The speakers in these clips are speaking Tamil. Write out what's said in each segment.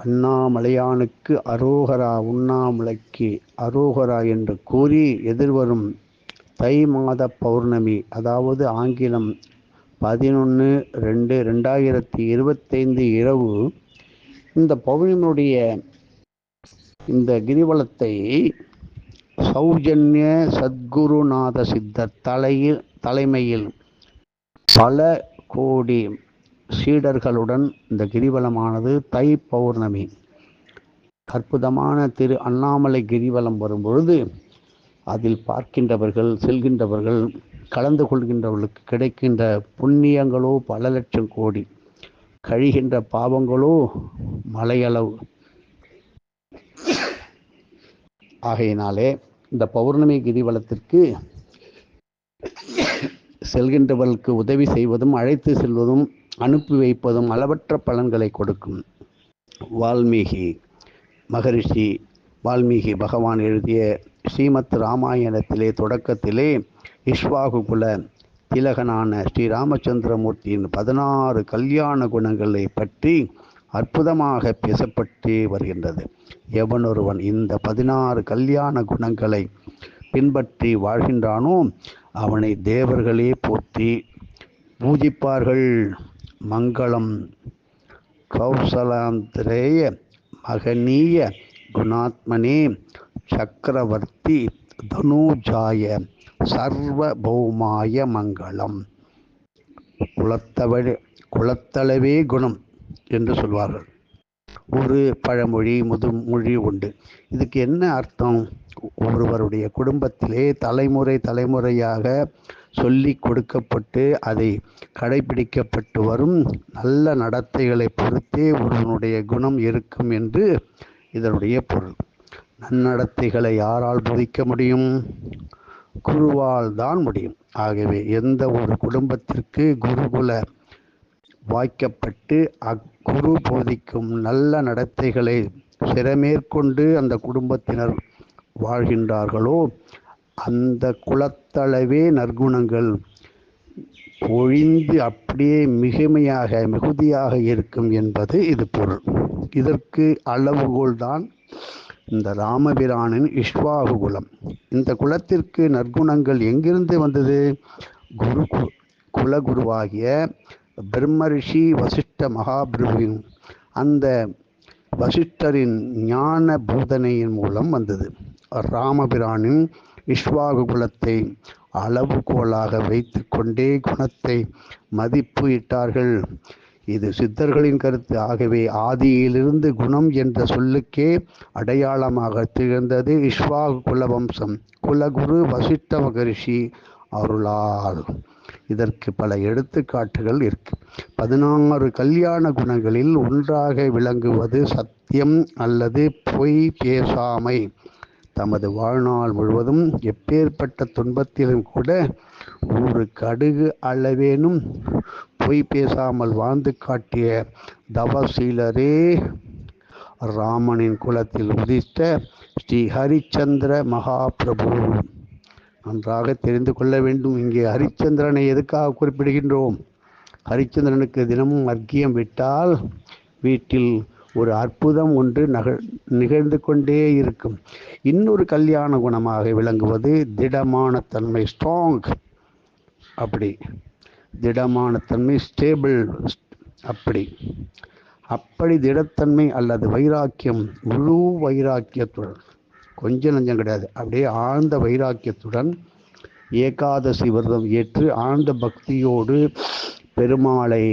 அண்ணாமலையானுக்கு அரோகரா, உண்ணாமலைக்கு அரோகரா என்று கூறி எதிர்வரும் தை மாத பௌர்ணமி, அதாவது ஆங்கிலம் 11/2/2025 இரவு இந்த பௌர்ணமியுடைய இந்த கிரிவலத்தை சௌஜன்ய சத்குருநாத சித்தர் தலைமையில் பல கோடி சீடர்களுடன் இந்த கிரிவலமானது தை பௌர்ணமி அற்புதமான திரு அண்ணாமலை கிரிவலம் வரும்பொழுது அதில் பார்க்கின்றவர்கள், செல்கின்றவர்கள், கலந்து கொள்கின்றவர்களுக்கு கிடைக்கின்ற புண்ணியங்களோ பல லட்சம் கோடி, கழிகின்ற பாவங்களோ மலையளவு. ஆகையினாலே இந்த பௌர்ணமி கிரிவலத்திற்கு செல்கின்றவர்களுக்கு உதவி செய்வதும், அழைத்து செல்வதும், அனுப்பி வைப்பதும் அளவற்ற பலன்களை கொடுக்கும். வால்மீகி மகரிஷி வால்மீகி பகவான் எழுதிய ஸ்ரீமத் ராமாயணத்திலே தொடக்கத்திலே இக்ஷ்வாகுகுல திலகனான ஸ்ரீராமச்சந்திரமூர்த்தியின் 16 கல்யாண குணங்களை பற்றி அற்புதமாக பேசப்பட்டு வருகின்றது. எவனொருவன் இந்த 16 கல்யாண குணங்களை பின்பற்றி வாழ்கின்றானோ அவனை தேவர்களே போற்றி பூஜிப்பார்கள். மங்களம் கௌசலாந்திரேய மகனீய குணாத்மனே சக்கரவர்த்தி தனுஜாய சர்வபௌமாய மங்களம். குலத்தளவே குணம் என்று சொல்வார்கள். ஒரு பழமொழி, முதுமொழி உண்டு. இதுக்கு என்ன அர்த்தம்? ஒருவருடைய குடும்பத்திலே தலைமுறையாக சொல்லி கொடுக்கப்பட்டு அதை கடைபிடிக்கப்பட்டு வரும் நல்ல நடத்தைகளை பொறுத்தே ஒருவனுடைய குணம் இருக்கும் என்று இதனுடைய பொருள். நன்னடத்தைகளை யாரால் போதிக்க முடியும்? குருவால் தான் முடியும். ஆகவே எந்த ஒரு குடும்பத்திற்கு குருகுல வாய்க்கப்பட்டு அக்குரு போதிக்கும் நல்ல நடத்தைகளை சிறமேற்கொண்டு அந்த குடும்பத்தினர் வாழ்கின்றார்களோ அந்த குலத்தளவே நற்குணங்கள் பொழிந்து அப்படியே மிகுதியாக இருக்கும் என்பது இது பொருள். இதற்கு அளவுகோல் தான் இந்த ராமபிரானின் இக்ஷ்வாகுகுலம். இந்த குலத்திற்கு நற்குணங்கள் எங்கிருந்து வந்தது? குலகுருவாகிய பிரம்மரிஷி வசிஷ்ட மகாபிரபுவின் அந்த வசிஷ்டரின் ஞான போதனையின் மூலம் வந்தது. ராமபிரானின் இக்ஷ்வாகுகுலத்தை அளவுகோலாக வைத்து கொண்டே குணத்தை மதிப்பு இட்டார்கள். இது சித்தர்களின் கருத்து. ஆகவே ஆதியிலிருந்து குணம் என்ற சொல்லுக்கே அடையாளமாக திகழ்ந்தது இக்ஷ்வாகுகுல வம்சம். குலகுரு வசிஷ்ட மகரிஷி அருளால். இதற்கு பல எடுத்துக்காட்டுகள் இருக்கு. 16 கல்யாண குணங்களில் ஒன்றாக விளங்குவது சத்தியம் அல்லது பொய் பேசாமை. தமது வாழ்நாள் முழுவதும் எப்பேற்பட்ட துன்பத்திலும் கூட ஒரு கடுகு அளவேனும் பொய் பேசாமல் வாழ்ந்து காட்டிய தவசீலரே ராமனின் குலத்தில் உதித்த ஸ்ரீ ஹரிச்சந்திர மகாபிரபு. நன்றாக தெரிந்து கொள்ள வேண்டும். இங்கே ஹரிச்சந்திரனை எதுக்காக குறிப்பிடுகின்றோம்? ஹரிச்சந்திரனுக்கு தினமும் அர்க்கியம் விட்டால் வீட்டில் ஒரு அற்புதம் ஒன்று நிகழ்ந்து கொண்டே இருக்கும். இன்னொரு கல்யாண குணமாக விளங்குவது திடமான தன்மை, ஸ்ட்ராங். அப்படி திடமான தன்மை, ஸ்டேபிள். அப்படி திடத்தன்மை அல்லது வைராக்கியம், முழு வைராக்கியத்துடன், கொஞ்சம் நஞ்சம் கிடையாது, அப்படியே ஆழ்ந்த வைராக்கியத்துடன் ஏகாதசி விரதம் ஏற்று ஆழ்ந்த பக்தியோடு பெருமாளை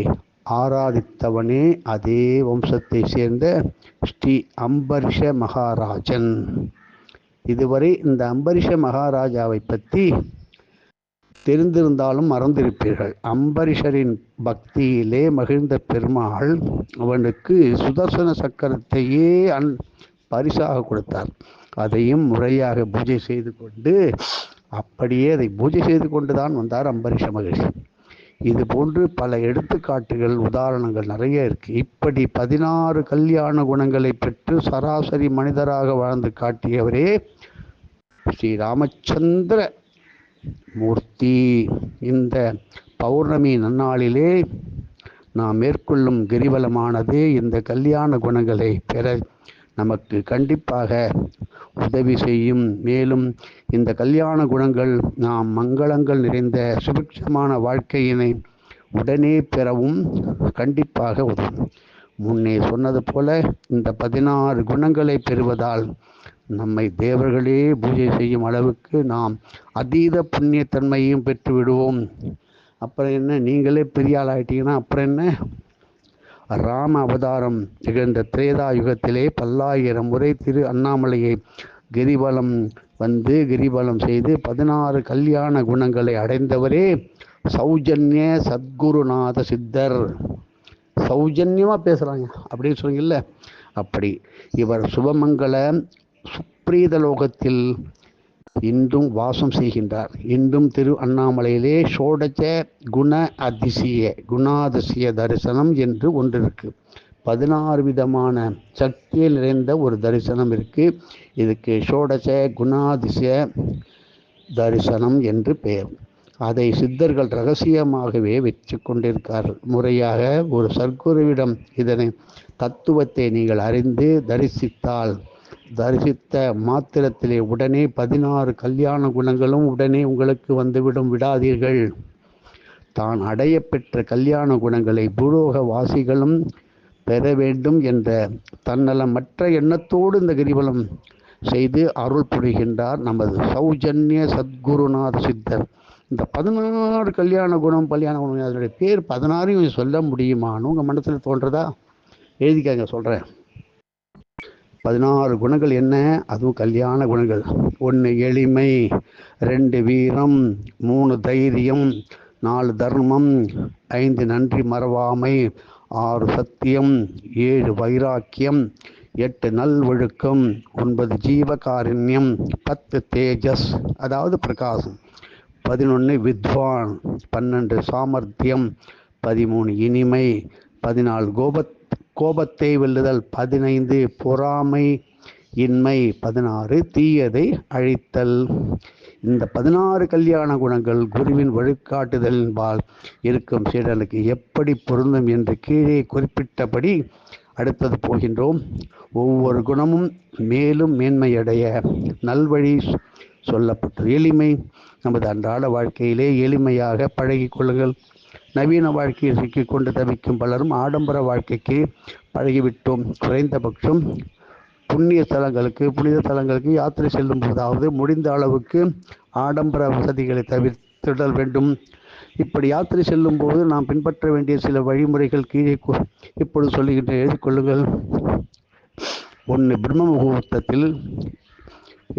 ஆராதித்தவனே அதே வம்சத்தை சேர்ந்த ஸ்ரீ அம்பரிஷ மகாராஜன். இதுவரை இந்த அம்பரிஷ மகாராஜாவை பற்றி தெரிந்திருந்தாலும் மறந்திருப்பீர்கள். அம்பரிஷரின் பக்தியிலே மகிழ்ந்த பெருமாள் அவனுக்கு சுதர்சன சக்கரத்தையே பரிசாக கொடுத்தார். அதையும் முறையாக பூஜை செய்து கொண்டு அப்படியே அதை பூஜை செய்து கொண்டுதான் வந்தார் அம்பரிஷ மகிழ்ச்சி. இது போன்று பல எடுத்துக்காட்டுகள், உதாரணங்கள் நிறைய இருக்கு. இப்படி 16 கல்யாண குணங்களை பெற்று சராசரி மனிதராக வாழ்ந்து காட்டியவரே ஸ்ரீ ராமச்சந்திர மூர்த்தி. இந்த பௌர்ணமி நன்னாளிலே நாம் மேற்கொள்ளும் கிரிவலமானது இந்த கல்யாண குணங்களை பெற நமக்கு கண்டிப்பாக உதவி செய்யும். மேலும் இந்த கல்யாண குணங்கள் நாம் மங்களங்கள் நிறைந்த சுபிட்சமான வாழ்க்கையினை உடனே பெறவும் கண்டிப்பாக உதவும். முன்னே சொன்னது போல இந்த 16 குணங்களை பெறுவதால் நம்மை தேவர்களே பூஜை செய்யும் அளவுக்கு நாம் அதீத புண்ணியத்தன்மையும் பெற்று விடுவோம். அப்புறம் என்ன, நீங்களே பெரிய ஆள் ஆகிட்டீங்கன்னா அப்புறம் என்ன? ராம அவதாரம் நிகழ்ந்த திரேதா யுகத்திலே 10,000 முறை திரு அண்ணாமலையை கிரிவலம் செய்து 16 கல்யாண குணங்களை அடைந்தவரே சௌஜன்ய சத்குருநாத சித்தர். சௌஜன்யமாக பேசுகிறாங்க அப்படின்னு சொன்னீங்கல்ல, அப்படி இவர் சுபமங்கல சுப்ரீத லோகத்தில் இன்றும் வாசம் செய்கின்றார். இன்றும் திரு அண்ணாமலையிலே ஷோடச குணாதிசய தரிசனம் என்று ஒன்று இருக்கு. 16 விதமான சக்தியில் நிறைந்த ஒரு தரிசனம் இருக்கு. இதுக்கு ஷோடச குணாதிசய தரிசனம் என்று பெயர். அதை சித்தர்கள் ரகசியமாகவே வச்சு கொண்டிருக்கார்கள். முறையாக ஒரு சர்க்குருவிடம் இதனை தத்துவத்தை நீங்கள் அறிந்து தரிசித்த மாத்திரத்திலே உடனே 16 கல்யாண குணங்களும் உடனே உங்களுக்கு வந்துவிடும். விடாதீர்கள். தான் அடைய பெற்ற கல்யாண குணங்களை பூலோக வாசிகளும் பெற வேண்டும் என்ற தன்னலமற்ற எண்ணத்தோடு இந்த கிரிவலம் செய்து அருள் புரிகின்றார் நமது சௌஜன்ய சத்குருநாத சித்தர். இந்த 16 கல்யாண குணம் அதனுடைய பேர் 16 சொல்ல முடியுமான்னு உங்கள் மனசில் தோன்றதா? எழுதிக்காங்க, சொல்கிறேன். 16 குணங்கள் என்ன? அதுவும் கல்யாண குணங்கள். 1 எளிமை, 2 வீரம், 3 தைரியம், 4 தர்மம், 5 நன்றி மறவாமை, 6 சத்தியம், 7 வைராக்கியம், 8 நல்வொழுக்கம், 9 ஜீவகாருண்யம், 10 தேஜஸ் அதாவது பிரகாசம், 11 வித்வான், 12 சாமர்த்தியம், 13 இனிமை, 14 கோபத்தை வெல்லுதல், 15 பொறாமை இன்மை, 16 தீயதை அழித்தல். இந்த 16 கல்யாண குணங்கள் குருவின் வழிகாட்டுதலின்பால் இருக்கும் சீடனுக்கு எப்படி பொருந்தும் என்று கீழே குறிப்பிட்டபடி அடுத்தது போகின்றோம். ஒவ்வொரு குணமும் மேலும் மேன்மையடைய நல்வழி சொல்லப்பட்டது. எளிமை, நமது அன்றாட வாழ்க்கையிலே எளிமையாக பழகிக் கொள்ளுங்கள். நவீன வாழ்க்கையில் சிக்கிக்கொண்டு தவிக்கும் பலரும் ஆடம்பர வாழ்க்கைக்கு பழகிவிட்டோம். குறைந்தபட்சம் புனித தலங்களுக்கு யாத்திரை செல்லும் போதாவது முடிந்த அளவுக்கு ஆடம்பர வசதிகளை தவிர்த்திடல் வேண்டும். இப்படி யாத்திரை செல்லும் போது நாம் பின்பற்ற வேண்டிய சில வழிமுறைகள் கீழே இப்பொழுது சொல்லுகின்ற எழுதிக் கொள்ளுங்கள். 1 பிரம்ம முகூர்த்தத்தில்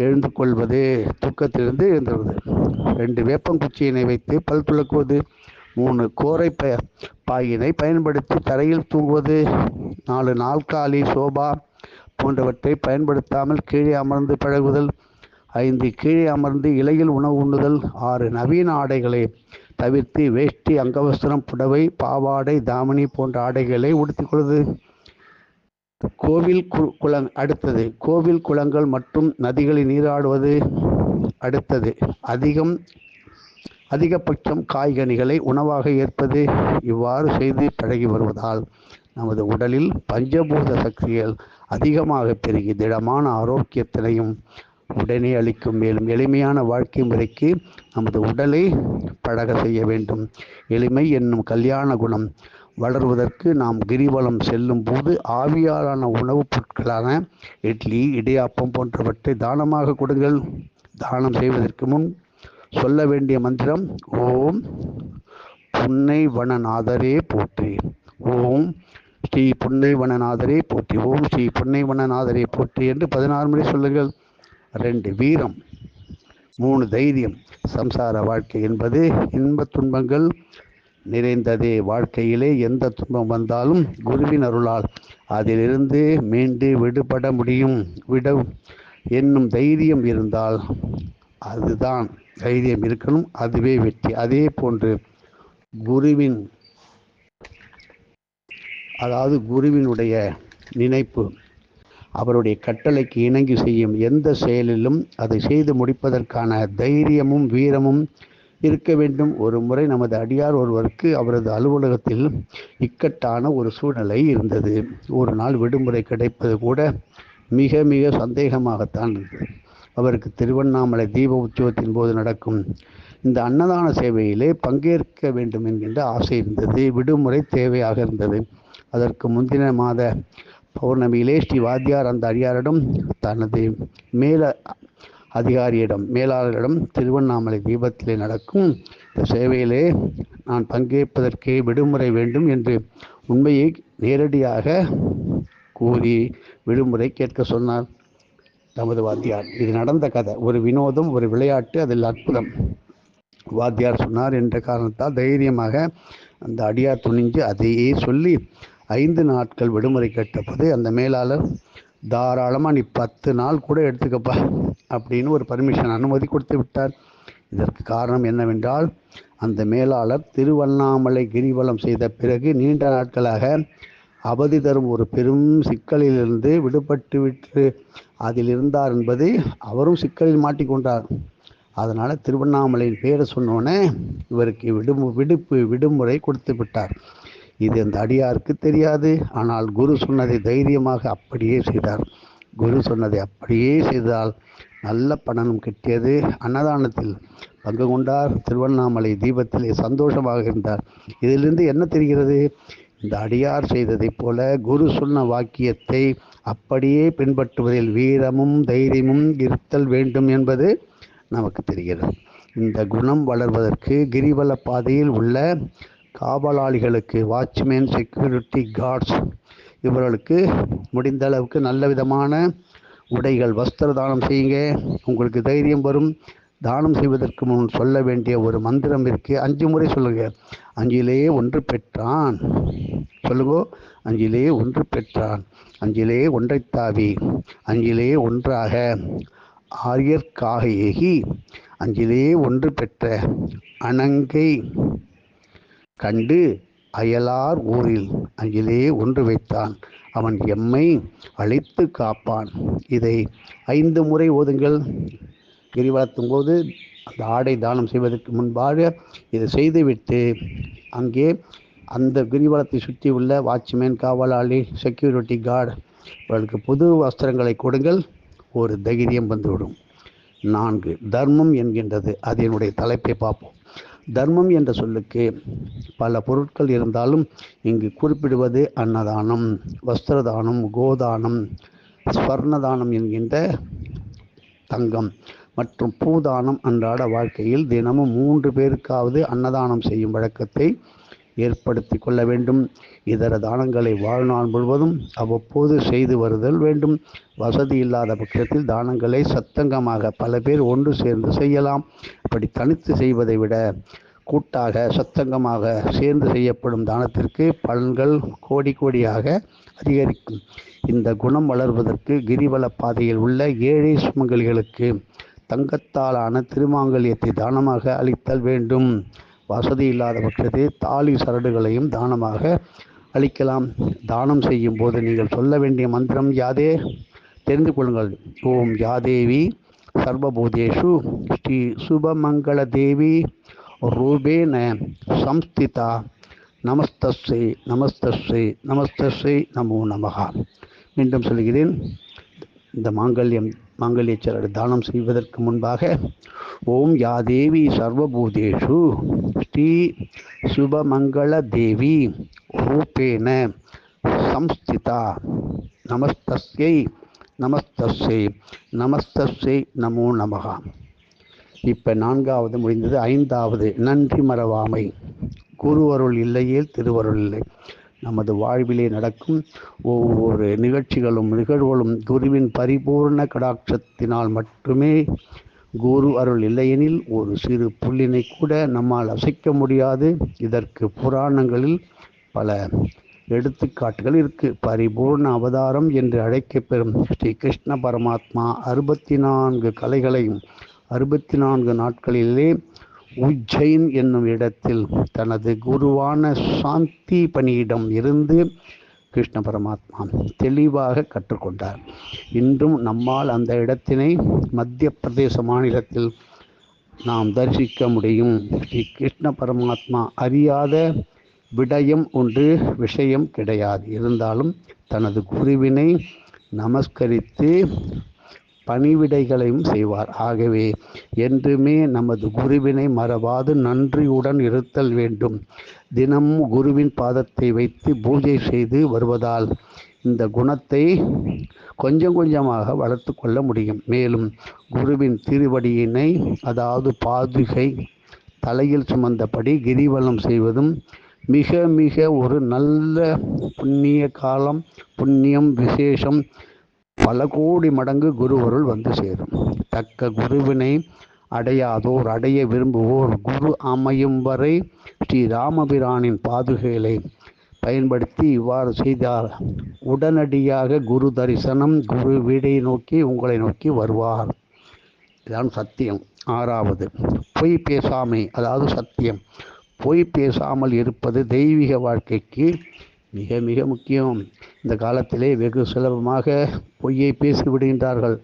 எழுந்து கொள்வது, தூக்கத்திலிருந்து எழுந்துவது. 2 வேப்பங்குச்சியினை வைத்து பல் துலக்குவது. 3 கோரை பாயினை பயன்படுத்தி தரையில் தூங்குவது. 4 நாற்காலி சோபா போன்றவற்றை பயன்படுத்தாமல் கீழே அமர்ந்து பழகுதல். 5 கீழே அமர்ந்து இலையில் உணவு உண்ணுதல். 6 நவீன ஆடைகளை தவிர்த்து வேஷ்டி, அங்கவஸ்திரம், புடவை, பாவாடை, தாமணி போன்ற ஆடைகளை உடுத்திக்கொள்வது. கோவில் குளங்கள் மற்றும் நதிகளில் நீராடுவது. அடுத்தது அதிகபட்சம் காய்கனிகளை உணவாக ஏற்பது. இவ்வாறு செய்து பழகி வருவதால் நமது உடலில் பஞ்சபூத சக்திகள் அதிகமாக பெருகி திடமான ஆரோக்கியத்தினையும் உடனே அளிக்கும். மேலும் எளிமையான வாழ்க்கை முறைக்கு நமது உடலை பழக செய்ய வேண்டும். எளிமை என்னும் கல்யாண குணம் வளர்வதற்கு நாம் கிரிவலம் செல்லும் போது ஆவியாலான உணவுப் பொருட்களான இட்லி, இடியாப்பம் போன்றவற்றை தானமாக கொடுங்கள். தானம் செய்வதற்கு முன் சொல்ல வேண்டிய மந்திரம் ஓம் புன்னை வனநாதரே போற்றி, ஓம் ஸ்ரீ புன்னை வனநாதரே போற்றி, ஓம் ஸ்ரீ புன்னை வனநாதரே போற்றி என்று 16 முறை சொல்லுங்கள். 2 வீரம், 3 தைரியம். சம்சார வாழ்க்கை என்பது இன்பத் துன்பங்கள் நிறைந்ததே. வாழ்க்கையிலே எந்த துன்பம் வந்தாலும் குருவின் அருளால் அதிலிருந்து மீண்டு விடுபட முடியும். என்னும் தைரியம் இருந்தால் அதுதான் தைரியம் இருக்கணும், அதுவே வெற்றி. அதே போன்று குருவினுடைய நினைப்பு, அவருடைய கட்டளைக்கு இணங்கி செய்யும் எந்த செயலிலும் அதை செய்து முடிப்பதற்கான தைரியமும் வீரமும் இருக்க வேண்டும். ஒரு முறை நமது அடியார் ஒருவருக்கு அவரது அலுவலகத்தில் இக்கட்டான ஒரு சூழ்நிலை இருந்தது. ஒரு நாள் விடுமுறை கிடைப்பது கூட மிக மிக சந்தேகமாகத்தான் இருந்தது. அவருக்கு திருவண்ணாமலை தீப உற்சவத்தின் போது நடக்கும் இந்த அன்னதான சேவையிலே பங்கேற்க வேண்டும் என்கின்ற ஆசை இருந்தது. விடுமுறை தேவையாக இருந்தது. அதற்கு முந்தின மாத பௌர்ணமியிலே ஸ்ரீ வாத்தியார் அந்த அடியாரிடம் தனது மேல மேலாளரிடம் திருவண்ணாமலை தீபத்திலே நடக்கும் இந்த சேவையிலே நான் பங்கேற்பதற்கே விடுமுறை வேண்டும் என்று உண்மையை நேரடியாக கூறி விடுமுறை கேட்க சொன்னார் நமது வாத்தியார். இது நடந்த கதை, ஒரு வினோதம், ஒரு விளையாட்டு, அதில் அற்புதம். வாத்தியார் சொன்னார் என்ற காரணத்தால் தைரியமாக அந்த அடியார் துணிஞ்சு அதையே சொல்லி 5 நாட்கள் விடுமுறை கேட்டபோது அந்த மேலாளர் தாராளமாக நீ 10 நாள் கூட எடுத்துக்கப்பா அப்படின்னு ஒரு பர்மிஷன் அனுமதி கொடுத்து விட்டார். இதற்கு காரணம் என்னவென்றால், அந்த மேலாளர் திருவண்ணாமலை கிரிவலம் செய்த பிறகு நீண்ட நாட்களாக அவதி தரும் ஒரு பெரும் சிக்கலிலிருந்து விடுபட்டு விட்டு அதில் இருந்தார் என்பது அவரும் சிக்கலில் மாட்டிக்கொண்டார். அதனால் திருவண்ணாமலையின் பேரை சொன்னோன்னே இவருக்கு விடுமுறை கொடுத்து விட்டார். இது அந்த அடியாருக்கு தெரியாது. ஆனால் குரு சொன்னதை தைரியமாக அப்படியே செய்தார். குரு சொன்னதை அப்படியே செய்தால் நல்ல பலனும் கிட்டியது. அன்னதானத்தில் பங்கு கொண்டார். திருவண்ணாமலை தீபத்திலே சந்தோஷமாக இருந்தார். இதிலிருந்து என்ன தெரிகிறது? இந்த அடியார் செய்ததைப் போல குரு சொன்ன வாக்கியத்தை அப்படியே பின்பற்றுவதில் வீரமும் தைரியமும் இருத்தல் வேண்டும் என்பது நமக்கு தெரிகிறது. இந்த குணம் வளர்வதற்கு கிரிவல பாதையில் உள்ள காவலாளிகளுக்கு, வாட்ச்மேன், செக்யூரிட்டி கார்ட்ஸ், இவர்களுக்கு முடிந்த அளவுக்கு நல்ல விதமான உடைகள், வஸ்திர தானம் செய்யுங்க. உங்களுக்கு தைரியம் வரும். தானம் செய்வதற்கு முன் சொல்ல வேண்டிய ஒரு மந்திரம் இருக்கு. 5 முறை சொல்லுங்க. 5லே 1 பெற்றான். சொல்லுங்க. 5லே 1 பெற்றான். 5லே 1 தாவி. 5லே 1ஆக ஆரியர்க்காக ஏகி. 5லே 1 பெற்ற அணங்கை கண்டு அயலார் ஊரில் 5லே 1 வைத்தான். அவன் எம்மை அழைத்து காப்பான். இதை 5 முறை ஓதுங்கள். கிரிவலத்தும் போது அந்த ஆடை தானம் செய்வதற்கு முன்பாக இதை செய்துவிட்டு அங்கே அந்த கிரிவலத்தை சுற்றி உள்ள வாட்ச்மேன், காவலாளி, செக்யூரிட்டி கார்டு இவர்களுக்கு புது வஸ்திரங்களை கொடுங்கள். ஒரு தைரியம் வந்துவிடும். 4 தர்மம் என்கின்றது. அதனுடைய தலைப்பை பார்ப்போம். தர்மம் என்ற சொல்லுக்கு பல பொருட்கள் இருந்தாலும் இங்கு குறிப்பிடுவது அன்னதானம், வஸ்திரதானம், கோதானம், ஸ்வர்ணதானம் என்கின்ற தங்கம் மற்றும் பூதானம். அன்றாட வாழ்க்கையில் தினமும் 3 பேருக்காவது அன்னதானம் செய்யும் வழக்கத்தை ஏற்படுத்தி கொள்ள வேண்டும். இதர தானங்களை வாழ்நாள் முழுவதும் அவ்வப்போது செய்து வருதல் வேண்டும். வசதி இல்லாத பட்சத்தில் தானங்களை சத்தங்கமாக பல பேர் ஒன்று சேர்ந்து செய்யலாம். அப்படி தனித்து செய்வதை விட கூட்டாக சத்தங்கமாக சேர்ந்து செய்யப்படும் தானத்திற்கு பலன்கள் கோடி கோடியாக அதிகரிக்கும். இந்த குணம் வளர்வதற்கு கிரிவல பாதையில் உள்ள ஏழை சுமங்கலிகளுக்கு தங்கத்தாலான திருமாங்கல்யத்தை தானமாக அளித்தல் வேண்டும். வசதி இல்லாத பட்சத்தில் தாலி சரடுகளையும் தானமாக அளிக்கலாம். தானம் செய்யும் போது நீங்கள் சொல்ல வேண்டிய மந்திரம் யாதே தெரிந்து கொள்ளுங்கள். ஓம் யாதேவி சர்வபூதேஷு ஸ்ரீ சுபமங்கள தேவி ரூபேன சம்ஸ்திதா நமஸ்தஸ்ஸை நமஸ்தஸ்ஸை நமஸ்தஸ்ஸை நமோ நமஹா. மீண்டும் சொல்கிறேன். இந்த மாங்கல்ய சரடு தானம் செய்வதற்கு முன்பாக ஓம் யாதேவி சர்வபூதேஷு ஸ்ரீ சுபமங்கள தேவி ரூபேன சம்ஸ்திதா நமஸ்தஸ்யை நமஸ்தஸ்யை நமஸ்தஸ்யை நமோ நமஹா. இப்போ 4வது முடிந்தது. 5வது நன்றி மறவாமை. குரு அருள் இல்லையேல் திருவருள் இல்லை. நமது வாழ்விலே நடக்கும் ஒவ்வொரு நிகழ்வுகளும் குருவின் பரிபூர்ண கடாட்சத்தினால் மட்டுமே. குரு அருள் இல்லையெனில் ஒரு சிறு புள்ளினை கூட நம்மால் அசைக்க முடியாது. இதற்கு புராணங்களில் பல எடுத்துக்காட்டுகள் இருக்கு. பரிபூர்ண அவதாரம் என்று அழைக்கப்பெறும் ஸ்ரீ கிருஷ்ண பரமாத்மா 64 கலைகளையும் 64 நாட்களிலே உஜ்ஜைன் என்னும் இடத்தில் தனது குருவான சாந்தி பணியிடம் இருந்து கிருஷ்ண பரமாத்மா தெளிவாக கற்றுக்கொண்டார். இன்றும் நம்மால் அந்த இடத்தினை மத்திய பிரதேச மாநிலத்தில் நாம் தரிசிக்க முடியும். ஸ்ரீ கிருஷ்ண பரமாத்மா அறியாத விடயம் ஒன்று விஷயம் கிடையாது. இருந்தாலும் தனது குருவினை நமஸ்கரித்து பணிவிடைகளையும் செய்வார். ஆகவே என்றுமே நமது குருவினை மறவாது நன்றியுடன் இருத்தல் வேண்டும். தினமும் குருவின் பாதத்தை வைத்து பூஜை செய்து வருவதால் இந்த குணத்தை கொஞ்சம் கொஞ்சமாக வளர்த்து கொள்ள முடியும். மேலும் குருவின் திருவடியினை, அதாவது பாதுகை தலையில் சுமந்தபடி கிரிவலம் செய்வதும் மிக மிக ஒரு நல்ல புண்ணிய காலம், புண்ணியம் விசேஷம். பல கோடி மடங்கு குருவருள் வந்து சேரும். தக்க குருவினை அடையாதோர், அடைய விரும்புவோர் குரு அமையும் வரை ஸ்ரீ ராமபிரானின் பாதுகைகளை பயன்படுத்தி இவ்வாறு செய்தார். உடனடியாக குரு தரிசனம், குரு வீடை நோக்கி உங்களை நோக்கி வருவார். இதுதான் சத்தியம். ஆறாவது, பொய் பேசாமை, அதாவது சத்தியம். பொய் பேசாமல் இருப்பது தெய்வீக வாழ்க்கைக்கு மிக மிக முக்கியம். இந்த காலத்திலே வெகு சுலபமாக பொய்யை பேசிவிடுகின்றார்கள்.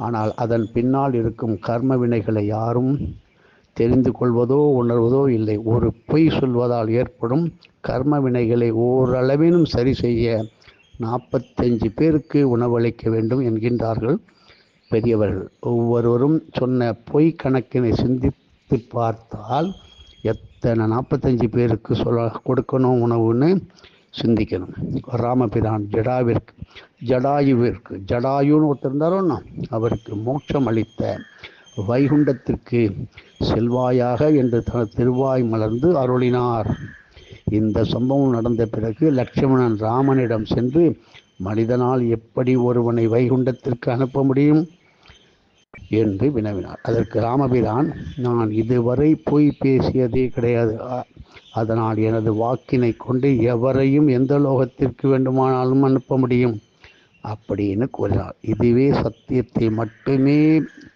ஆனால் அதன் பின்னால் இருக்கும் கர்ம வினைகளை யாரும் தெரிந்து கொள்வதோ உணர்வதோ இல்லை. ஒரு பொய் சொல்வதால் ஏற்படும் கர்ம வினைகளை ஓரளவிலும் சரி செய்ய 45 பேருக்கு உணவளிக்க வேண்டும் என்கின்றார்கள் பெரியவர்கள். ஒவ்வொருவரும் சொன்ன பொய் கணக்கினை சிந்தித்து பார்த்தால் எத்தனை 45 பேருக்கு கொடுக்கணும் உணவுன்னு சிந்திக்கணும். ராமபிரான் ஜடாயுன்னு ஒருத்தர் இருந்தாரோன்னா அவருக்கு மோட்சம் அளித்த வைகுண்டத்திற்கு செல்வாயாக என்று தனது திருவாய் மலர்ந்து அருளினார். இந்த சம்பவம் நடந்த பிறகு லட்சுமணன் ராமனிடம் சென்று, மனிதனால் எப்படி ஒருவனை வைகுண்டத்திற்கு அனுப்ப முடியும் என்று வினவினார். அதற்கு ராமபிரான், நான் இதுவரை பொய் பேசியதே கிடையாது. அதனால் எனது வாக்கினை கொண்டு எவரையும் எந்த லோகத்திற்கு வேண்டுமானாலும் அனுப்ப முடியும் அப்படின்னு கூறினார். இதுவே சத்தியத்தை மட்டுமே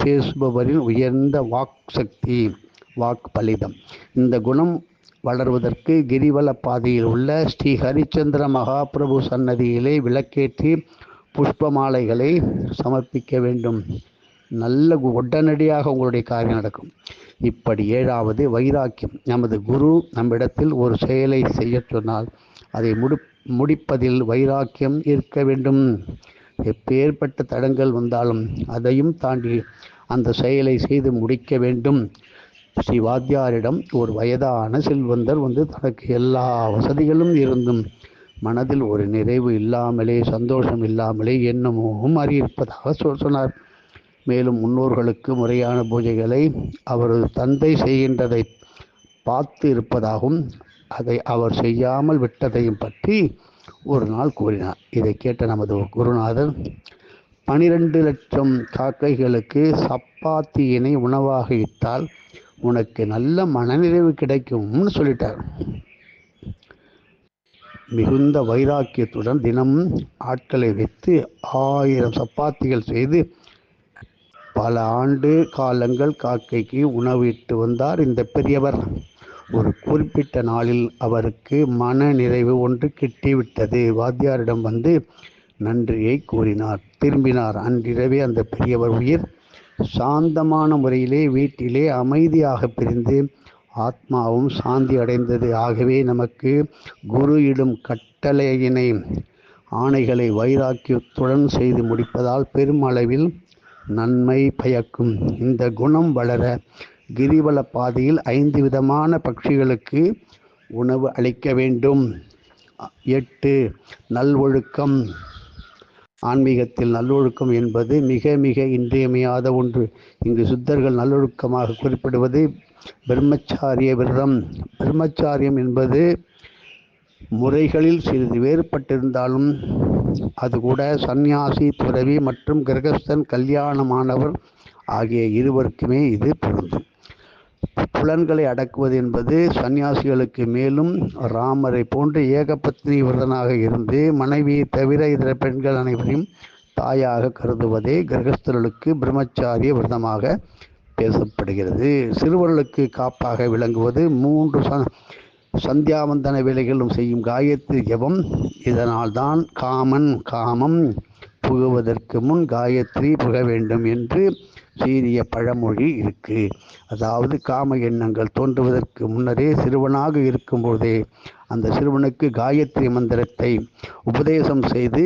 பேசுபவரின் உயர்ந்த வாக் சக்தி, வாக் பலிதம். இந்த குணம் வளர்வதற்கு கிரிவல பாதையில் உள்ள ஸ்ரீ ஹரிச்சந்திர மகாபிரபு சன்னதியிலே விளக்கேற்றி புஷ்ப மாலைகளை சமர்ப்பிக்க வேண்டும். நல்ல உடனடியாக உங்களுடைய காரியம் நடக்கும். இப்படி ஏழாவது, வைராக்கியம். நமது குரு நம்மிடத்தில் ஒரு செயலை செய்ய சொன்னால் அதை முடிப்பதில் வைராக்கியம் இருக்க வேண்டும். எப்பேற்பட்ட தடங்கள் வந்தாலும் அதையும் தாண்டி அந்த செயலை செய்து முடிக்க வேண்டும். ஸ்ரீ வாத்தியாரிடம் ஒரு வயதான செல்வந்தர் வந்து தனக்கு எல்லா வசதிகளும் இருந்தும் மனதில் ஒரு நிறைவு இல்லாமலே, சந்தோஷம் இல்லாமலே என்னமோ மாறியிருப்பதாக சொன்னார். மேலும் முன்னோர்களுக்கு முறையான பூஜைகளை அவரது தந்தை செய்கின்றதை பார்த்து இருப்பதாகவும் அதை அவர் செய்யாமல் விட்டதையும் பற்றி ஒரு நாள் கூறினார். இதை கேட்ட நமது குருநாதர் 12 லட்சம் காக்கைகளுக்கு சப்பாத்தியினை உணவாக இட்டால் உனக்கு நல்ல மனநிறைவு கிடைக்கும்னு சொல்லிட்டார். மிகுந்த வைராக்கியத்துடன் தினமும் ஆட்களை வைத்து 1000 சப்பாத்திகள் செய்து பல ஆண்டு காலங்கள் காக்கைக்கு உணவு இட்டு வந்தார் இந்த பெரியவர். ஒரு குறிப்பிட்ட நாளில் அவருக்கு மன நிறைவு ஒன்று கிட்டிவிட்டது. வாத்தியாரிடம் வந்து நன்றியை கூறினார், திரும்பினார். அன்றிரவே அந்த பெரியவர் உயிர் சாந்தமான முறையிலே வீட்டிலே அமைதியாக பிரிந்து ஆத்மாவும் சாந்தி அடைந்தது. ஆகவே நமக்கு குரு இடும் கட்டளையினை, ஆணைகளை வைராக்கியத்துடன் செய்து முடிப்பதால் பெருமளவில் நன்மை பயக்கும். இந்த குணம் வளர கிரிவல பாதையில் 5 விதமான பட்சிகளுக்கு உணவு அளிக்க வேண்டும். 8 நல்வொழுக்கம். ஆன்மீகத்தில் நல்லொழுக்கம் என்பது மிக மிக இன்றியமையாத ஒன்று. இங்கு சித்தர்கள் நல்லொழுக்கமாக குறிப்பிடுவது பிரம்மச்சாரிய விரதம். பிரம்மச்சாரியம் என்பது முறைகளில் சிறிது வேறுபட்டிருந்தாலும் அது கூட சந்நியாசி, துறவி மற்றும் கிரகஸ்தன், கல்யாணமானவர் ஆகிய இருவருக்குமே இது பொருந்தும். புலன்களை அடக்குவது என்பது சந்நியாசிகளுக்கு. மேலும் ராமரை போன்று ஏகபத்னி விரதனாக இருந்து மனைவியை தவிர இதர பெண்கள் அனைவரையும் தாயாக கருதுவதே கிரகஸ்தர்களுக்கு பிரம்மச்சாரிய விரதமாக பேசப்படுகிறது. சிறுவர்களுக்கு காப்பாக விளங்குவது 3 சந்தியாவந்தன வேலைகளும் செய்யும் காயத்ரி ஜபம். இதனால் தான் காமம் புகுவதற்கு முன் காயத்ரி புக வேண்டும் என்று சீரிய பழமொழி இருக்கு. அதாவது காம எண்ணங்கள் தோன்றுவதற்கு முன்னரே சிறுவனாக இருக்கும்போதே அந்த சிறுவனுக்கு காயத்ரி மந்திரத்தை உபதேசம் செய்து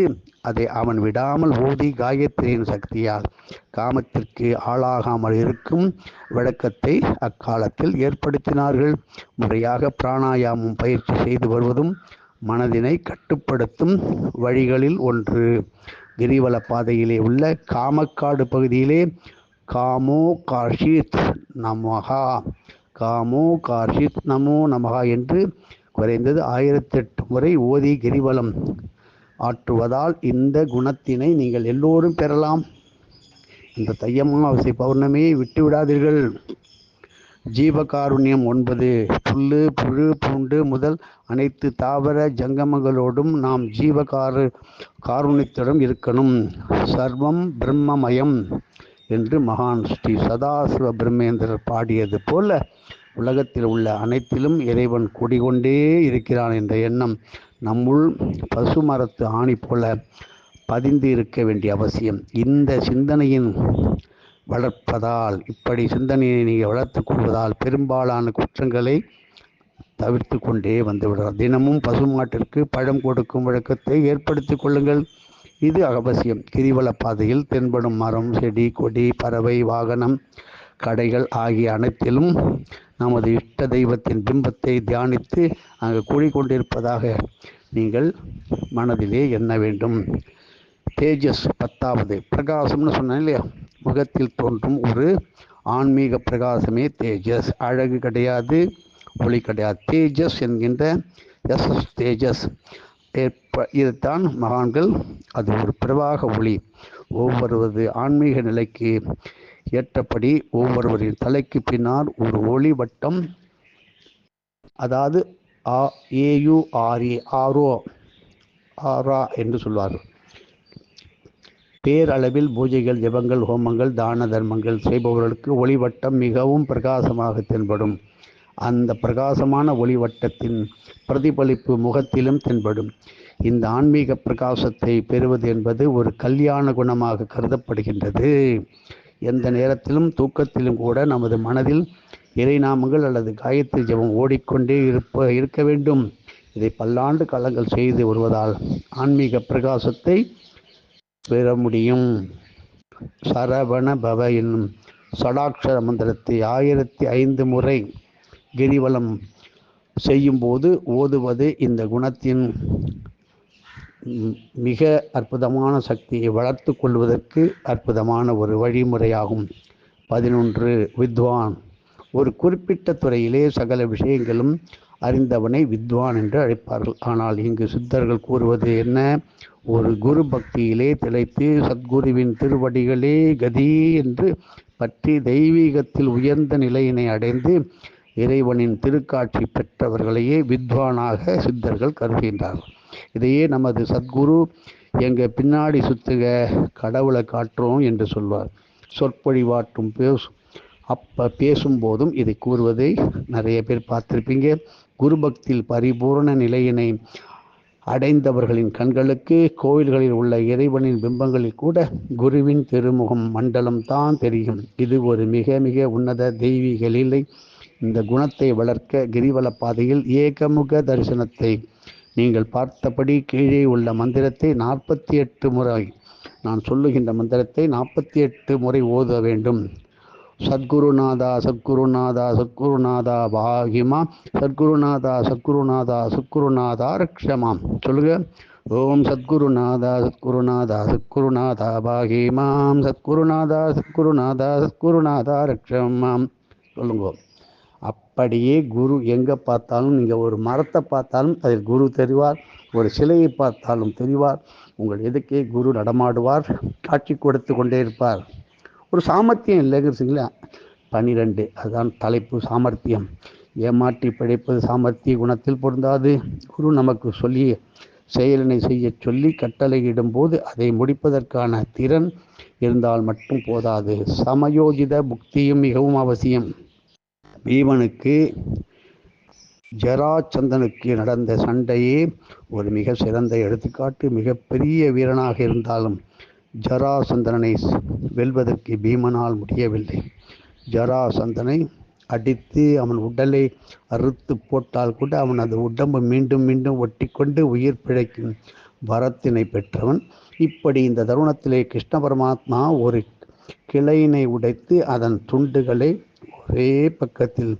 அதை அவன் விடாமல் ஓதி காயத்ரியின் சக்தியால் காமத்திற்கு ஆளாகாமல் இருக்கும் வழக்கத்தை அக்காலத்தில் ஏற்படுத்தினார்கள். முறையாக பிராணாயாமம் பயிற்சி செய்து வருவதும் மனதினை கட்டுப்படுத்தும் வழிகளில் ஒன்று. கிரிவல பாதையிலே உள்ள காமக்காடு பகுதியிலே காமோ காஷித் நமஹா காமோ காஷித் நமோ நமஹா என்று குறைந்தது 1008 முறை ஓதி கிரிவலம் ஆற்றுவதால் இந்த குணத்தினை நீங்கள் எல்லோரும் பெறலாம். இந்த தை அமாவாசை பௌர்ணமியை விட்டுவிடாதீர்கள். ஜீவகாருண்யம் 9. புல்லு புழு பூண்டு முதல் அனைத்து தாவர ஜங்கமங்களோடும் நாம் காருண்யத்துடன் இருக்கணும். சர்வம் பிரம்மமயம் என்று மகான் ஸ்ரீ சதாசிவ பிரம்மேந்திரர் பாடியது போல உலகத்தில் உள்ள அனைத்திலும் இறைவன் குடிகொண்டே இருக்கிறான் என்ற எண்ணம் நம்முள் பசுமரத்து ஆணி போல பதிந்து இருக்க வேண்டிய அவசியம். இந்த சிந்தனையின் வளர்ப்பதால் இப்படி சிந்தனையை நீங்கள் வளர்த்து கொள்வதால் பெரும்பாலான குற்றங்களை தவிர்த்து கொண்டே வந்துவிடுவார். தினமும் பசுமாட்டிற்கு பழம் கொடுக்கும் வழக்கத்தை ஏற்படுத்தி கொள்ளுங்கள். இது அவசியம். கிரிவல பாதையில் தென்படும் மரம், செடி, கொடி, பறவை, வாகனம், கடைகள் ஆகிய அனைத்திலும் நமது இஷ்ட தெய்வத்தின் பிம்பத்தை தியானித்து அங்கு கூடிக்கொண்டிருப்பதாக நீங்கள் மனதிலே எண்ண வேண்டும். தேஜஸ் 10. பிரகாசம்னு சொன்னேன் இல்லையா? முகத்தில் தோன்றும் ஒரு ஆன்மீக பிரகாசமே தேஜஸ். அழகு கிடையாது, ஒளி கிடையாது. தேஜஸ் என்கின்ற தேஜஸ் இதைத்தான் மகான்கள் அது ஒரு பிரவாக ஒளி. ஒவ்வொருவது ஆன்மீக நிலைக்கு ஏற்றபடி ஒவ்வொருவரின் தலைக்கு பின்னால் ஒரு ஒளி வட்டம், அதாவது ஆரா என்று சொல்வார்கள். பேரளவில் பூஜைகள், ஜெபங்கள், ஹோமங்கள், தான தர்மங்கள் செய்பவர்களுக்கு ஒளிவட்டம் மிகவும் பிரகாசமாக தென்படும். அந்த பிரகாசமான ஒளிவட்டத்தின் பிரதிபலிப்பு முகத்திலும் தென்படும். இந்த ஆன்மீக பிரகாசத்தை பெறுவது என்பது ஒரு கல்யாண குணமாக கருதப்படுகின்றது. எந்த நேரத்திலும் தூக்கத்திலும் கூட நமது மனதில் இறைநாமங்கள் அல்லது காயத்ரி ஜெபம் ஓடிக்கொண்டே இருக்க வேண்டும். இதை பல்லாண்டு காலங்கள் செய்து வருவதால் ஆன்மீக பிரகாசத்தை பெற முடியும். சரவண பவ என்னும் சடாட்சர மந்திரத்தை 1005 முறை கிரிவலம் செய்யும்போது ஓதுவது இந்த குணத்தின் மிக அற்புதமான சக்தியை வளர்த்து கொள்வதற்கு அற்புதமான ஒரு வழிமுறையாகும். 11. வித்வான். ஒரு குறிப்பிட்ட துறையிலே சகல விஷயங்களும் அறிந்தவனை வித்வான் என்று அழைப்பார்கள். ஆனால் இங்கு சித்தர்கள் கூறுவது என்ன? ஒரு குரு பக்தியிலே திளைத்து சத்குருவின் திருவடிகளே கதி என்று பற்றி தெய்வீகத்தில் உயர்ந்த நிலையினை அடைந்து இறைவனின் திருக்காட்சி பெற்றவர்களையே வித்வானாக சித்தர்கள் கருதுகின்றார்கள். இதையே நமது சத்குரு எங்க பின்னாடி சுத்துக, கடவுளை காட்டுறோம் என்று சொல்வார். சொற்பொழிவாற்றும் பேசும்போதும் இதை கூறுவதை நிறைய பேர் பார்த்திருப்பீங்க. குரு பக்தியில் பரிபூர்ண நிலையினை அடைந்தவர்களின் கண்களுக்கு கோயில்களில் உள்ள இறைவனின் பிம்பங்களில் கூட குருவின் திருமுகம் மண்டலம் தான் தெரியும். இது ஒரு மிக மிக உன்னத தெய்வீக லீலை. இந்த குணத்தை வளர்க்க கிரிவல பாதையில் ஏகமுக தரிசனத்தை நீங்கள் பார்த்தபடி கீழே உள்ள மந்திரத்தை 48 முறை, நான் சொல்லுகின்ற மந்திரத்தை 48 முறை ஓத வேண்டும். சத்குருநாதா சத்குருநாதா சத்குருநாதா பாகிமா, சத்குருநாதா சத்குருநாதா சத்குருநாதா ரக்ஷமாம். சொல்லுங்க. ஓம் சத்குருநாதா சத்குருநாதா சத்குருநாதா பாகிமாம், சத்குருநாதா சத்குருநாதா சத்குருநாதா ரக்ஷமாம் சொல்லுங்க. அப்படியே குரு எங்கே பார்த்தாலும், நீங்கள் ஒரு மரத்தை பார்த்தாலும் அதில் குரு தெரிவார், ஒரு சிலையை பார்த்தாலும் தெரிவார். உங்கள் எதுக்கே குரு நடமாடுவார், காட்சி கொடுத்து கொண்டே இருப்பார். ஒரு சாமர்த்தியம் இல்லைங்கிறீங்களா? 12. அதுதான் தலைப்பு, சாமர்த்தியம். ஏமாற்றி பிழைப்பது சாமர்த்திய குணத்தில் பொருந்தாது. குரு நமக்கு சொல்லி செயலினை செய்ய சொல்லி கட்டளையிடும் போது அதை முடிப்பதற்கான திறன் இருந்தால் மட்டும் போதாது. சமயோஜித புக்தியும் மிகவும் அவசியம். பீமனுக்கு ஜராசந்தனுக்கு நடந்த சண்டையே ஒரு மிக சிறந்த எடுத்துக்காட்டு. மிகப்பெரிய வீரனாக இருந்தாலும் ஜராசந்தனை வெல்வதற்கு பீமனால் முடியவில்லை. ஜராசந்தனை அடித்து அவன் உடலை அறுத்து போட்டால் கூட அவன் அது உடம்பு மீண்டும் மீண்டும் ஒட்டி கொண்டு உயிர் பிழைக்கும் வரத்தினை பெற்றவன். இப்படி இந்த தருணத்திலே கிருஷ்ண பரமாத்மா ஒரு கிளையினை உடைத்து அதன் துண்டுகளை ஒரே பக்கத்தில்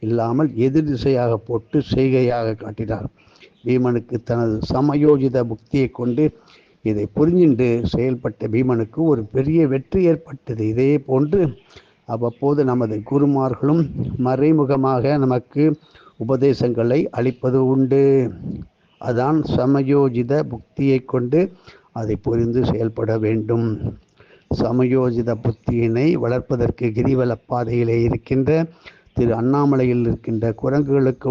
இல்லாமல் எதிர் திசையாக போட்டு செய்கையாக காட்டினார். பீமனுக்கு தனது சமயோஜித புக்தியை கொண்டு இதை புரிஞ்சின்று செயல்பட்ட பீமனுக்கு ஒரு பெரிய வெற்றி ஏற்பட்டது. இதே போன்று அவ்வப்போது நமது குருமார்களும் மறைமுகமாக நமக்கு உபதேசங்களை அளிப்பது உண்டு. அதான் சமயோஜித புக்தியை கொண்டு அதை புரிந்து செயல்பட வேண்டும். சமயோஜித புத்தியினை வளர்ப்பதற்கு கிரிவல பாதையிலே இருக்கின்ற திரு அண்ணாமலையில் இருக்கின்ற குரங்குகளுக்கு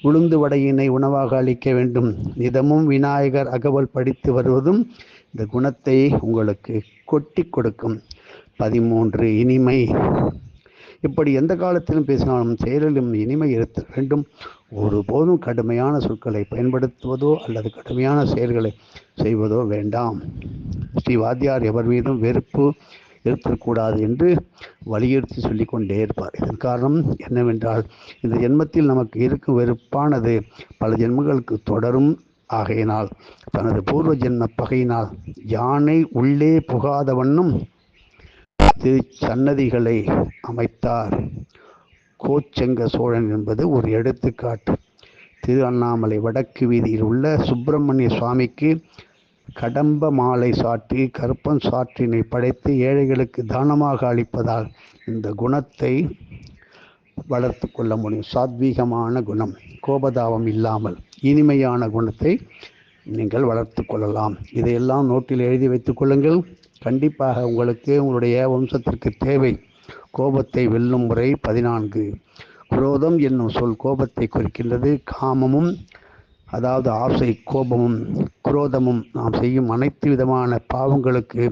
உளுந்து வடையினை உணவாக அளிக்க வேண்டும். நிதமும் விநாயகர் அகவல் படித்து வருவதும் இந்த குணத்தை உங்களுக்கு கொட்டி கொடுக்கும். 13 இனிமை. இப்படி எந்த காலத்திலும் பேசினாலும் செயலிலும் இனிமை இருக்க வேண்டும். ஒருபோதும் கடுமையான சொற்களை பயன்படுத்துவதோ அல்லது கடுமையான செயல்களை செய்வதோ வேண்டாம். ஸ்ரீ வாத்தியார் எவர் மீதும் வெறுப்பு இருக்கக்கூடாது என்று வலியுறுத்தி சொல்லிக் கொண்டே இருப்பார். இதன் காரணம் என்னவென்றால், இந்த ஜென்மத்தில் நமக்கு இருக்கும் வெறுப்பானது பல ஜென்மங்களுக்கு தொடரும். ஆகையினால் தனது பூர்வ ஜென்ம பகையினால் யானை உள்ளே புகாத வண்ணம் சன்னதிகளை அமைத்தார் கோச்செங்க சோழன் என்பது ஒரு எடுத்துக்காட்டு. திரு அண்ணாமலை வடக்கு வீதியில் உள்ள சுப்பிரமணிய சுவாமிக்கு கடம்ப மாலை சாற்றி கருப்பன் சாற்றினை படைத்து ஏழைகளுக்கு தானமாக அளிப்பதால் இந்த குணத்தை வளர்த்து கொள்ள முடியும். சாத்வீகமான குணம், கோபதாபம் இல்லாமல் இனிமையான குணத்தை நீங்கள் வளர்த்து கொள்ளலாம். இதையெல்லாம் நோட்டில் எழுதி வைத்துக் கொள்ளுங்கள். கண்டிப்பாக உங்களுக்கு உங்களுடைய வம்சத்திற்கு தேவை. கோபத்தை வெல்லும் முறை 14. குரோதம் என்னும் சொல் கோபத்தை குறிக்கின்றது. காமமும், அதாவது ஆசை, கோபமும் குரோதமும் நாம் செய்யும் அனைத்து விதமான பாவங்களுக்கு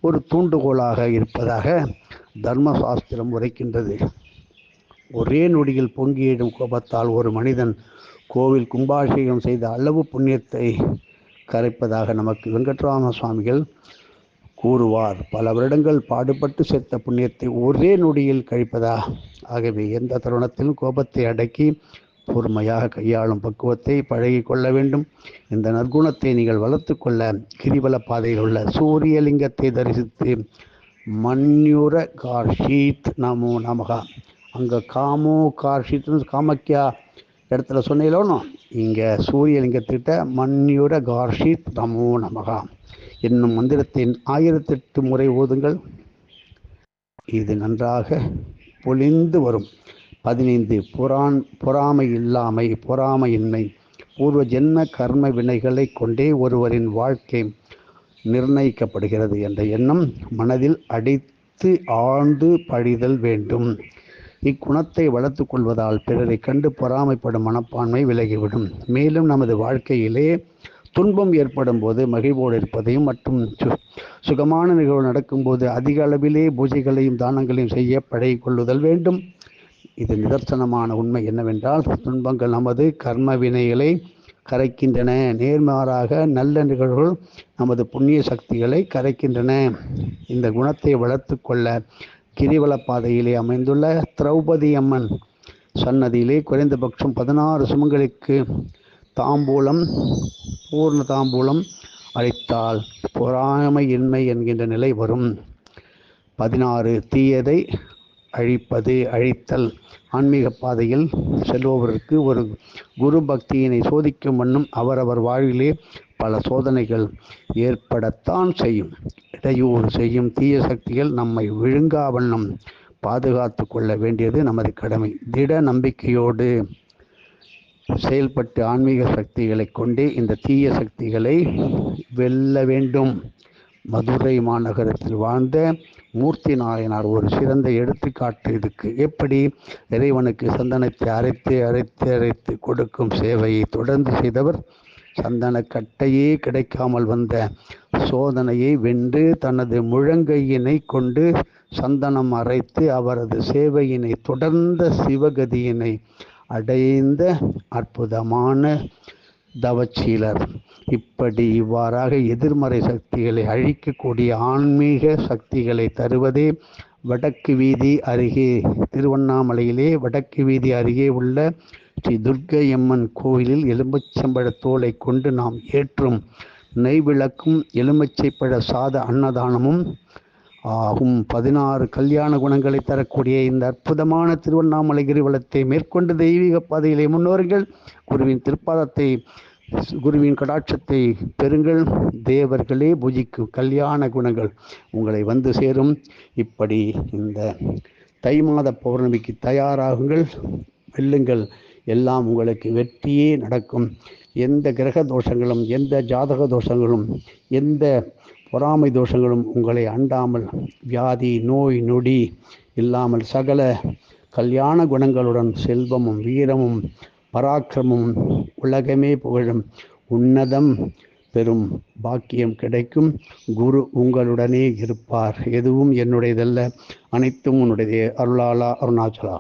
ஒரு தூண்டுகோலாக இருப்பதாக தர்மசாஸ்திரம் உரைக்கின்றது. ஒரே நொடியில் பொங்கியிடும் கோபத்தால் ஒரு மனிதன் கோவில் கும்பாபிஷேகம் செய்த அளவு புண்ணியத்தை கரைப்பதாக நமக்கு வெங்கட்ராம சுவாமிகள் கூறுவார். பல வருடங்கள் பாடுபட்டு சேர்த்த புண்ணியத்தை ஒரே நொடியில் கழிப்பதா? ஆகவே எந்த தருணத்திலும் கோபத்தை அடக்கி பொறுமையாக கையாளும் பக்குவத்தை பழகி கொள்ள வேண்டும். இந்த நற்குணத்தை நீங்கள் வளர்த்து கொள்ள கிரிவல பாதையில் உள்ள சூரியலிங்கத்தை தரிசித்து மன்யுர கார்ஷீத் நமோ நமகா, அங்கே காமோ கார்ஷீத் காமக்கியா இடத்துல சொன்னீங்களோ, இங்கே சூரியலிங்கத்திட்ட மன்யுர கார்ஷீத் நமோ நமகா என்னும் மந்திரத்தின் 1008 முறை ஓதுங்கள். இது நன்றாக பொழிந்து வரும். 15 பொறாமை இல்லாமை, பொறாமையின்மை. பூர்வ ஜென்ம கர்ம வினைகளை கொண்டே ஒருவரின் வாழ்க்கை நிர்ணயிக்கப்படுகிறது என்ற எண்ணம் மனதில் அடித்து ஆழ்ந்து பழிதல் வேண்டும். இக்குணத்தை வளர்த்து கொள்வதால் பிறரை கண்டு பொறாமைப்படும் மனப்பான்மை விலகிவிடும். மேலும் நமது வாழ்க்கையிலே துன்பம் ஏற்படும் போது மகிழ்வோடு இருப்பதையும் மற்றும் சுகமான நிகழ்வு நடக்கும்போது அதிக அளவிலே பூஜைகளையும் தானங்களையும் செய்ய பழகி கொள்ளுதல் வேண்டும். இது நிதர்சனமான உண்மை என்னவென்றால், துன்பங்கள் நமது கர்ம வினைகளை கரைக்கின்றன. நேர்மாறாக நல்ல நிகழ்வுகள் நமது புண்ணிய சக்திகளை கரைக்கின்றன. இந்த குணத்தை வளர்த்து கொள்ள கிரிவல பாதையிலே அமைந்துள்ள திரௌபதி அம்மன் சன்னதியிலே குறைந்தபட்சம் 16 சுமங்களுக்கு தாம்பூலம், பூர்ண தாம்பூலம் அளித்தால் பொறாமையின்மை என்கின்ற நிலை வரும். 16 தீயதை அழித்தல். ஆன்மீக பாதையில் செல்பவருக்கு ஒரு குரு பக்தியினை சோதிக்கும் வண்ணம் அவரவர் வாழ்விலே பல சோதனைகள் ஏற்படத்தான் செய்யும். இடையூறு செய்யும் தீய சக்திகள் நம்மை விழுங்கா வண்ணம் பாதுகாத்து கொள்ள வேண்டியது நமது கடமை. திட நம்பிக்கையோடு செயல்பட்டு ஆன்மீக சக்திகளை கொண்டே இந்த தீய சக்திகளை வெல்ல வேண்டும். மதுரை மாநகரத்தில் வாழ்ந்த மூர்த்தி நாயனார் ஒரு சிறந்த எடுத்துக்காட்டு இதுக்கு. எப்படி இறைவனுக்கு சந்தனத்தை அரைத்து கொடுக்கும் சேவையை தொடர்ந்து செய்தவர் சந்தன கட்டையே கிடைக்காமல் வந்த சோதனையை வென்று தனது முழங்கையினை கொண்டு சந்தனம் அரைத்து அவரது சேவையினை தொடர்ந்த சிவகதியினை அடைந்த அற்புதமான தவச்சீலர். இவ்வாறாக எதிர்மறை சக்திகளை அழிக்கக்கூடிய ஆன்மீக சக்திகளை தருவதே வடக்கு வீதி அருகே, திருவண்ணாமலையிலே வடக்கு வீதி அருகே உள்ள ஸ்ரீ துர்க்கையம்மன் கோயிலில் எலுமிச்சம்பழ தோலை கொண்டு நாம் ஏற்றும் நெய்விளக்கும் எலுமிச்சைப்பழ சாத அன்னதானமும் ஆகும். 16 கல்யாண குணங்களை தரக்கூடிய இந்த அற்புதமான திருவண்ணாமலை கிரிவலத்தை மேற்கொண்டு தெய்வீக பாதையிலே முன்னோர்கள் குருவின் கடாட்சத்தை பெறுங்கள். தேவர்களே பூஜிக்கும் கல்யாண குணங்கள் உங்களை வந்து சேரும். இப்படி இந்த தை மாத பௌர்ணமிக்கு தயாராகுங்கள், வெல்லுங்கள். எல்லாம் உங்களுக்கு வெற்றியே நடக்கும். எந்த கிரக தோஷங்களும், எந்த ஜாதக தோஷங்களும், எந்த பொறாமை தோஷங்களும் உங்களை அண்டாமல், வியாதி நோய் நொடி இல்லாமல் சகல கல்யாண குணங்களுடன் செல்வமும் வீரமும் பராக்கிரமும் உலகமே புகழும் உன்னதம் பெரும் பாக்கியம் கிடைக்கும். குரு உங்களுடனே இருப்பார். எதுவும் என்னுடையதல்ல, அனைத்தும் உன்னுடைய அருளாளா அருணாச்சலா.